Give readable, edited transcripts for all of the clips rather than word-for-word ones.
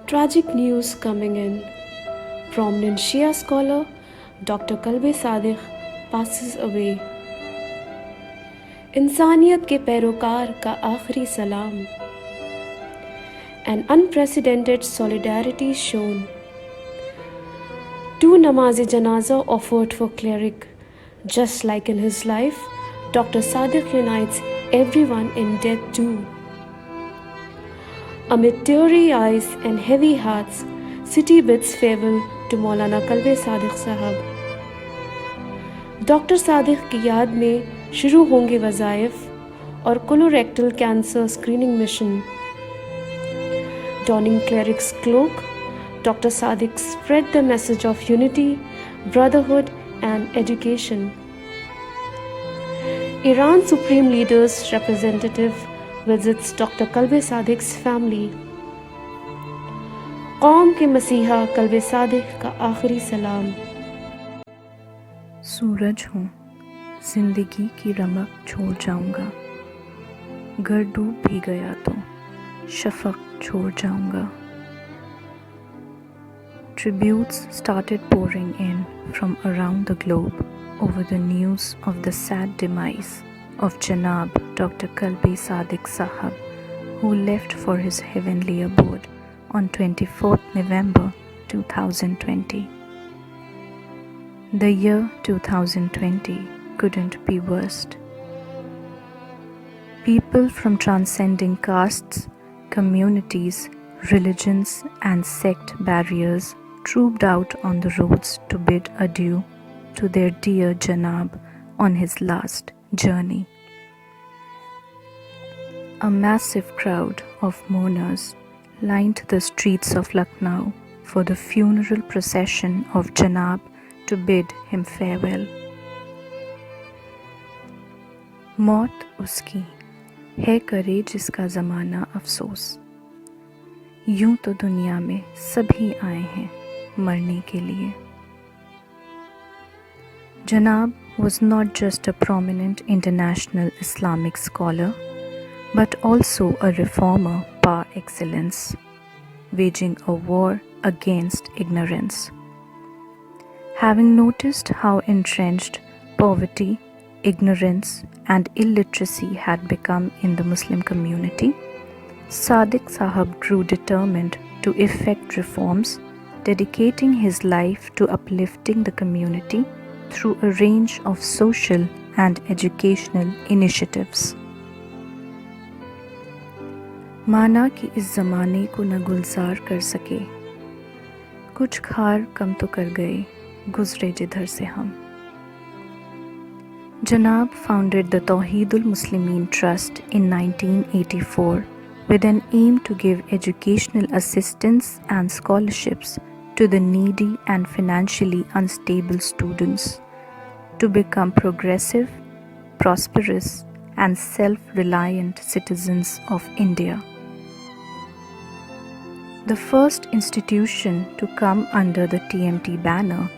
Tragic news coming in. Prominent Shia scholar Dr. Kalbe Sadiq passes away. इंसानियत के पैरोकार का आखिरी सलाम. An unprecedented solidarity shown. 2 namaz-e-janaza offered for cleric. Just like in his life, Dr. Sadiq unites everyone in death too. Amid teary eyes and heavy hearts, city bids farewell to Maulana Kalbe Sadiq Sahab. Doctor Sadiq की याद में शुरू होंगे वज़ाइफ और colorectal cancer screening mission. Donning cleric's cloak, Dr. Sadiq spread the message of unity, brotherhood, and education. Iran Supreme Leader's representative visits Dr. Kalbe Sadiq's family. कौम के मसीहा कल्बे सादिक का आखिरी सलाम. सूरज हूँ, जिंदगी की रमक छोड़ जाऊंगा. घर डूब भी गया तो शफक छोड़ जाऊंगा. Tributes started pouring in from around the globe over the news of the sad demise of Janab Dr. Kalbe Sadiq Sahab, who left for his heavenly abode on 24th November 2020. The year 2020 couldn't be worst. People from transcending castes, communities, religions, and sect barriers trooped out on the roads to bid adieu to their dear Janab on his last journey. A massive crowd of mourners lined the streets of Lucknow for the funeral procession of Janab to bid him farewell. मौत उसकी है करे जिसका ज़माना अफसोस. यूं तो दुनिया में सभी आए हैं मरने के लिए. Janab was not just a prominent international Islamic scholar, but also a reformer par excellence, waging a war against ignorance. Having noticed how entrenched poverty, ignorance, and illiteracy had become in the Muslim community, Sadiq Sahab grew determined to effect reforms, dedicating his life to uplifting the community through a range of social and educational initiatives. माना कि इस ज़माने को न गुलजार कर सके, कुछ खार कम तो कर गए गुज़रे जिधर से हम. Janab founded the Tawheedul Muslimin Trust in 1984 with an aim to give educational assistance and scholarships to the needy and financially unstable students to become progressive, prosperous, and self-reliant citizens of India. The first institution to come under the TMT banner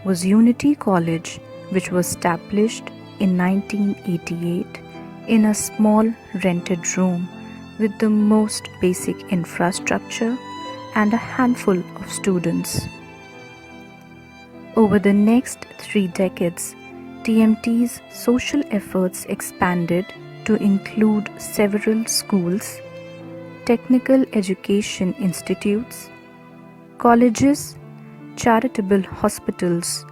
was Unity College, which was established in 1988 in a small rented room with the most basic infrastructure and a handful of students. Over the next 3 decades, TMT's social efforts expanded to include several schools, technical education institutes, colleges, charitable hospitals,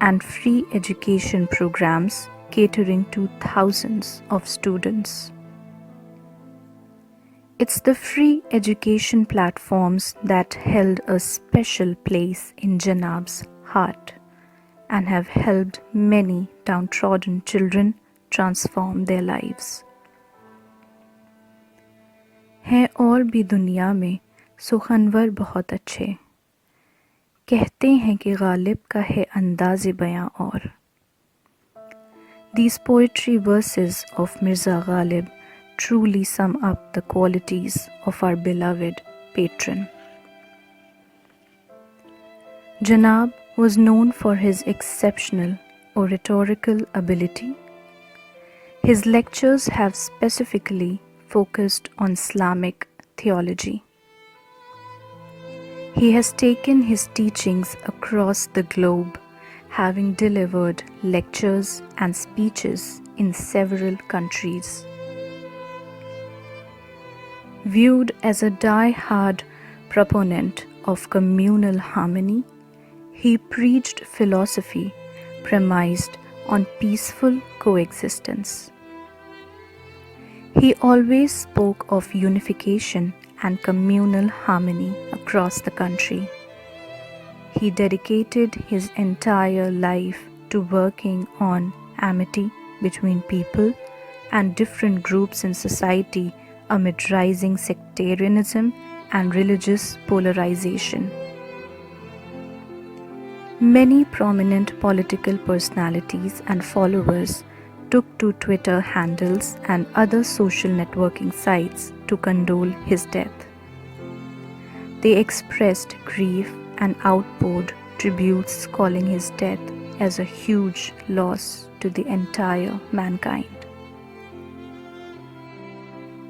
and free education programs catering to thousands of students. It's the free education platforms that held a special place in Janab's heart and have helped many downtrodden children transform their lives. हैं और भी दुनिया में सुखनवर बहुत अच्छे, कहते हैं कि गालिब का है अंदाज़े बयां और. These poetry verses of Mirza Ghalib truly sum up the qualities of our beloved patron. Janab was known for his exceptional oratorical ability. His lectures have specifically focused on Islamic theology. He has taken his teachings across the globe, having delivered lectures and speeches in several countries. Viewed as a die-hard proponent of communal harmony, he preached philosophy premised on peaceful coexistence. He always spoke of unification and communal harmony across the country. He dedicated his entire life to working on amity between people and different groups in society amid rising sectarianism and religious polarization. Many prominent political personalities and followers took to Twitter handles and other social networking sites to condole his death. They expressed grief and outpoured tributes, calling his death as a huge loss to the entire mankind.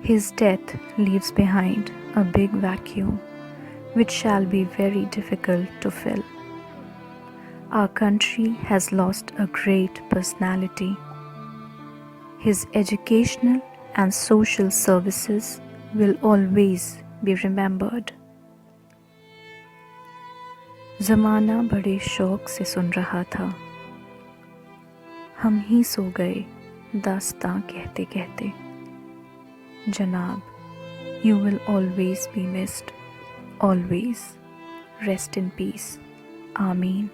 His death leaves behind a big vacuum which shall be very difficult to fill. Our country has lost a great personality. His educational and social services will always be remembered. ज़माना बड़े शौक से सुन रहा था, हम ही सो गए दास्तां कहते कहते. Janab, you will always be missed. Always. Rest in peace. Ameen.